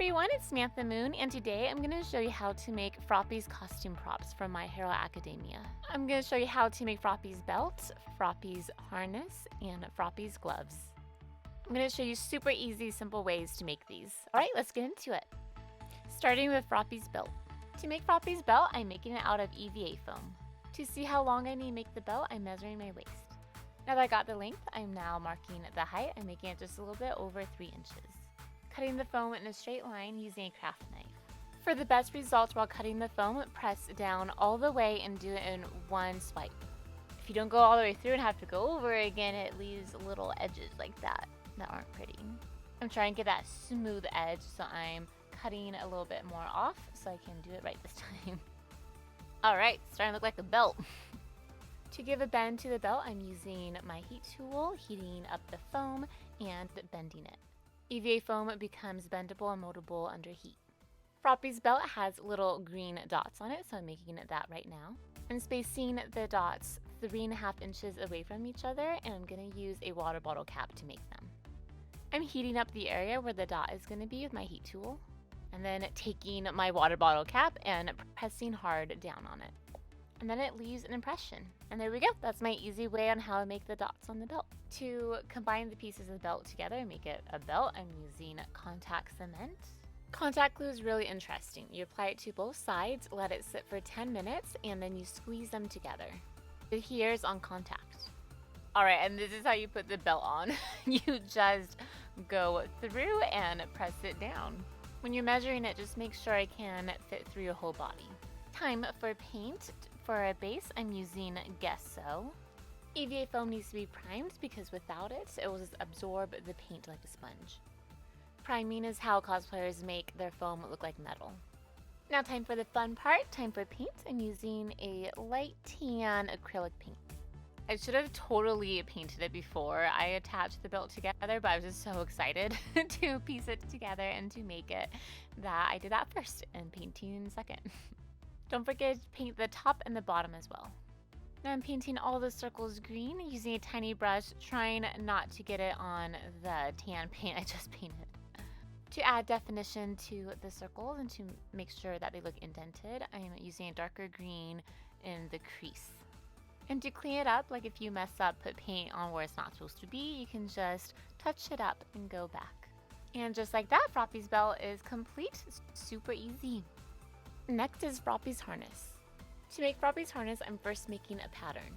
everyone, it's Samantha Moon, and today I'm going to show you how to make Froppy's costume props from My Hīrō Academia. I'm going to show you how to make Froppy's belt, Froppy's harness, and Froppy's gloves. I'm going to show you super easy, simple ways to make these. Alright, let's get into it. Starting with Froppy's belt. To make Froppy's belt, I'm making it out of EVA foam. To see how long I need to make the belt, I'm measuring my waist. Now that I got the length, I'm now marking the height. I'm making it just a little bit over 3 inches. Cutting the foam in a straight line using a craft knife. For the best results while cutting the foam, press down all the way and do it in one swipe. If you don't go all the way through and have to go over again, it leaves little edges like that aren't pretty. I'm trying to get that smooth edge, so I'm cutting a little bit more off so I can do it right this time. Alright, starting to look like a belt. To give a bend to the belt, I'm using my heat tool, heating up the foam and bending it. EVA foam becomes bendable and moldable under heat. Froppy's belt has little green dots on it, so I'm making it that right now. I'm spacing the dots 3.5 inches away from each other, and I'm going to use a water bottle cap to make them. I'm heating up the area where the dot is going to be with my heat tool, and then taking my water bottle cap and pressing hard down on it. And then it leaves an impression. And there we go. That's my easy way on how to make the dots on the belt. To combine the pieces of the belt together and make it a belt, I'm using contact cement. Contact glue is really interesting. You apply it to both sides, let it sit for 10 minutes, and then you squeeze them together. It adheres on contact. Alright, and this is how you put the belt on. You just go through and press it down. When you're measuring it, just make sure it can fit through your whole body. Time for paint. For a base, I'm using Gesso. EVA foam needs to be primed because without it, it will just absorb the paint like a sponge. Priming is how cosplayers make their foam look like metal. Now time for the fun part, time for paint. I'm using a light tan acrylic paint. I should have totally painted it before I attached the belt together, but I was just so excited to piece it together and to make it that I did that first and painting second. Don't forget to paint the top and the bottom as well. Now I'm painting all the circles green using a tiny brush, trying not to get it on the tan paint I just painted. To add definition to the circles and to make sure that they look indented, I'm using a darker green in the crease. And to clean it up, like if you mess up, put paint on where it's not supposed to be, you can just touch it up and go back. And just like that, Froppy's belt is complete. It's super easy. Next is Froppy's harness. To make Froppy's harness, I'm first making a pattern.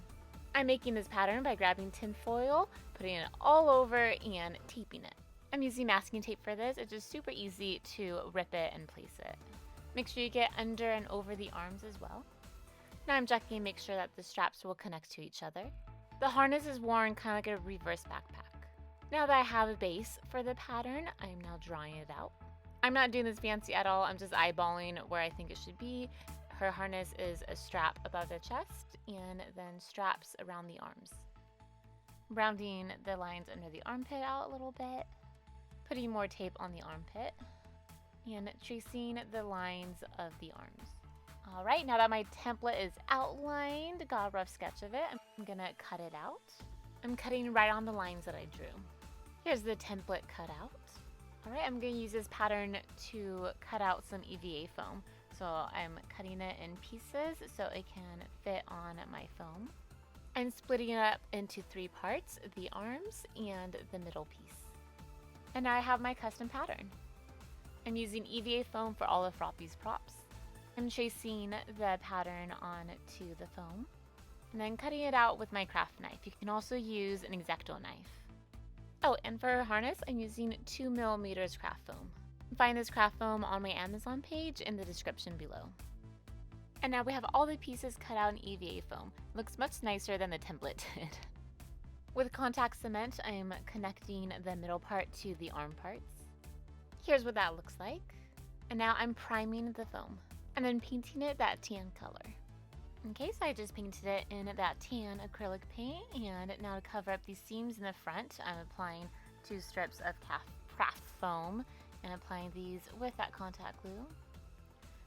I'm making this pattern by grabbing tin foil, putting it all over, and taping it. I'm using masking tape for this. It's just super easy to rip it and place it. Make sure you get under and over the arms as well. Now I'm checking to make sure that the straps will connect to each other. The harness is worn kind of like a reverse backpack. Now that I have a base for the pattern, I'm now drawing it out. I'm not doing this fancy at all, I'm just eyeballing where I think it should be. Her harness is a strap above the chest and then straps around the arms. Rounding the lines under the armpit out a little bit, putting more tape on the armpit, and tracing the lines of the arms. Alright, now that my template is outlined, got a rough sketch of it, I'm gonna cut it out. I'm cutting right on the lines that I drew. Here's the template cut out. Alright, I'm going to use this pattern to cut out some EVA foam. So I'm cutting it in pieces so it can fit on my foam. I'm splitting it up into 3 parts, the arms and the middle piece. And now I have my custom pattern. I'm using EVA foam for all of Froppy's props. I'm tracing the pattern onto the foam and then cutting it out with my craft knife. You can also use an X-Acto knife. Oh, and for her harness, I'm using 2mm craft foam. Find this craft foam on my Amazon page in the description below. And now we have all the pieces cut out in EVA foam. It looks much nicer than the template did. With contact cement, I'm connecting the middle part to the arm parts. Here's what that looks like. And now I'm priming the foam and then painting it that tan color. Okay, so I just painted it in that tan acrylic paint, and now to cover up these seams in the front, I'm applying 2 strips of craft foam and applying these with that contact glue.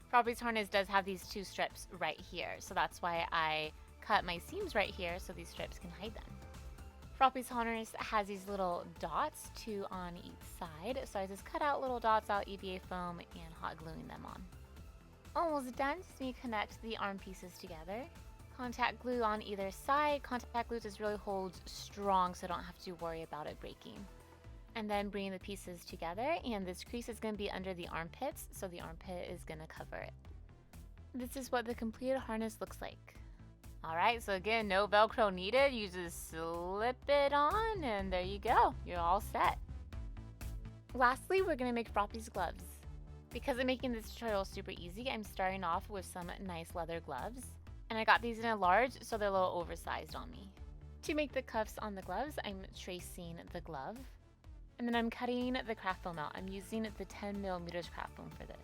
Froppy's harness does have these 2 strips right here, so that's why I cut my seams right here so these strips can hide them. Froppy's harness has these little dots, 2 on each side, so I just cut out little dots out EVA foam and hot gluing them on. Almost done, just need to connect the arm pieces together. Contact glue on either side. Contact glue just really holds strong so I don't have to worry about it breaking. And then bring the pieces together, and this crease is going to be under the armpits, so the armpit is going to cover it. This is what the completed harness looks like. Alright, so again, no Velcro needed. You just slip it on, and there you go. You're all set. Lastly, we're going to make Froppy's gloves. Because I'm making this tutorial super easy, I'm starting off with some nice leather gloves. And I got these in a large, so they're a little oversized on me. To make the cuffs on the gloves, I'm tracing the glove. And then I'm cutting the craft foam out. I'm using the 10mm craft foam for this.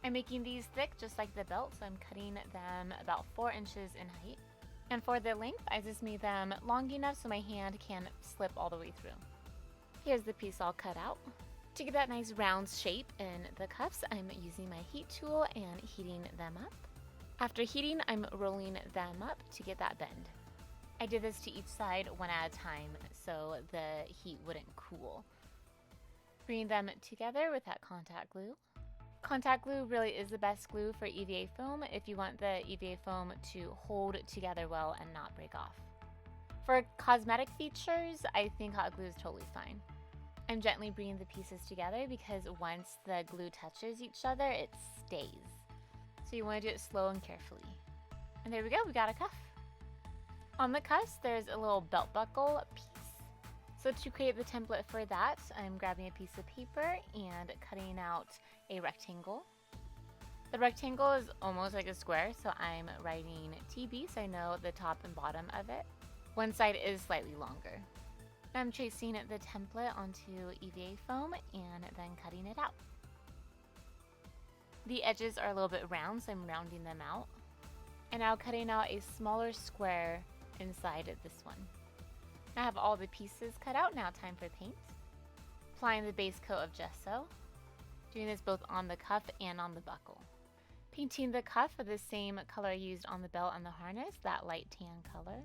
I'm making these thick, just like the belt, so I'm cutting them about 4 inches in height. And for the length, I just made them long enough so my hand can slip all the way through. Here's the piece all cut out. To get that nice round shape in the cuffs, I'm using my heat tool and heating them up. After heating, I'm rolling them up to get that bend. I did this to each side one at a time so the heat wouldn't cool. Bring them together with that contact glue. Contact glue really is the best glue for EVA foam if you want the EVA foam to hold together well and not break off. For cosmetic features, I think hot glue is totally fine. I'm gently bringing the pieces together because once the glue touches each other, it stays. So you want to do it slow and carefully. And there we go, we got a cuff. On the cuffs, there's a little belt buckle piece. So to create the template for that, I'm grabbing a piece of paper and cutting out a rectangle. The rectangle is almost like a square, so I'm writing TB so I know the top and bottom of it. One side is slightly longer. I'm tracing the template onto EVA foam and then cutting it out. The edges are a little bit round, so I'm rounding them out. And now cutting out a smaller square inside of this one. I have all the pieces cut out, now time for paint. Applying the base coat of gesso. Doing this both on the cuff and on the buckle. Painting the cuff with the same color used on the belt and the harness, that light tan color.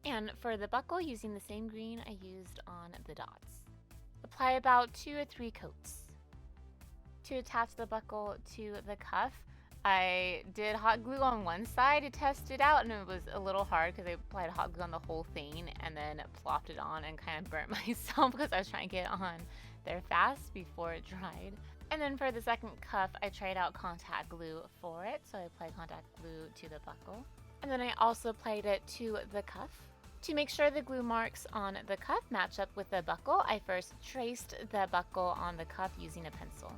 And for the buckle, using the same green I used on the dots. Apply about 2 or 3 coats. To attach the buckle to the cuff, I did hot glue on one side to test it out, and it was a little hard because I applied hot glue on the whole thing and then plopped it on and kind of burnt myself because I was trying to get it on there fast before it dried. And then for the second cuff, I tried out contact glue for it, so I applied contact glue to the buckle. And then I also applied it to the cuff. To make sure the glue marks on the cuff match up with the buckle, I first traced the buckle on the cuff using a pencil.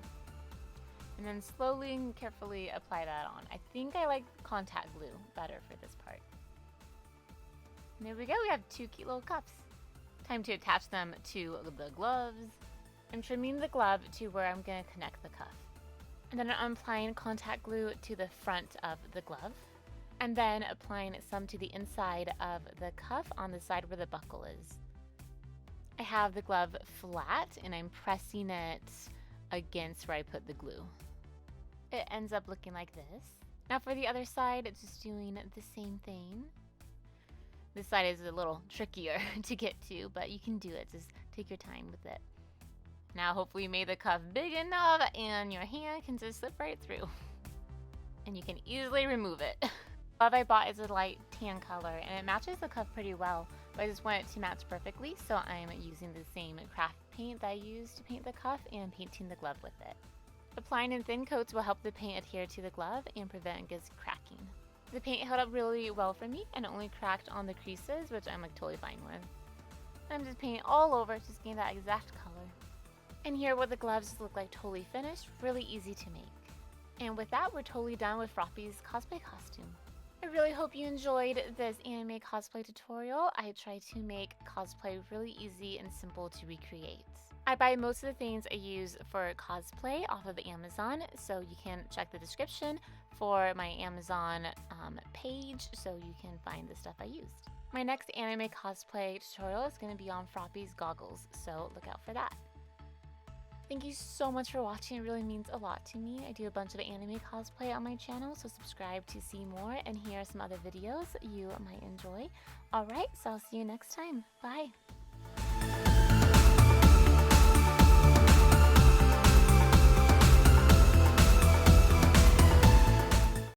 And then slowly and carefully apply that on. I think I like contact glue better for this part. And there we go, we have 2 cute little cuffs. Time to attach them to the gloves. I'm trimming the glove to where I'm going to connect the cuff. And then I'm applying contact glue to the front of the glove. And then applying some to the inside of the cuff on the side where the buckle is. I have the glove flat and I'm pressing it against where I put the glue. It ends up looking like this. Now for the other side, it's just doing the same thing. This side is a little trickier to get to, but you can do it. Just take your time with it. Now hopefully you made the cuff big enough and your hand can just slip right through. And you can easily remove it. The glove I bought is a light tan color and it matches the cuff pretty well, but I just want it to match perfectly, so I'm using the same craft paint that I used to paint the cuff and painting the glove with it. Applying in thin coats will help the paint adhere to the glove and prevent it cracking. The paint held up really well for me and it only cracked on the creases, which I'm totally fine with. I'm just painting all over, just getting that exact color. And here are what the gloves look like totally finished, really easy to make. And with that, we're totally done with Froppy's cosplay costume. I really hope you enjoyed this anime cosplay tutorial. I tried to make cosplay really easy and simple to recreate. I buy most of the things I use for cosplay off of Amazon, so you can check the description for my Amazon page so you can find the stuff I used. My next anime cosplay tutorial is going to be on Froppy's goggles, so look out for that. Thank you so much for watching. It really means a lot to me. I do a bunch of anime cosplay on my channel, so subscribe to see more, and here are some other videos you might enjoy. Alright, so I'll see you next time. Bye!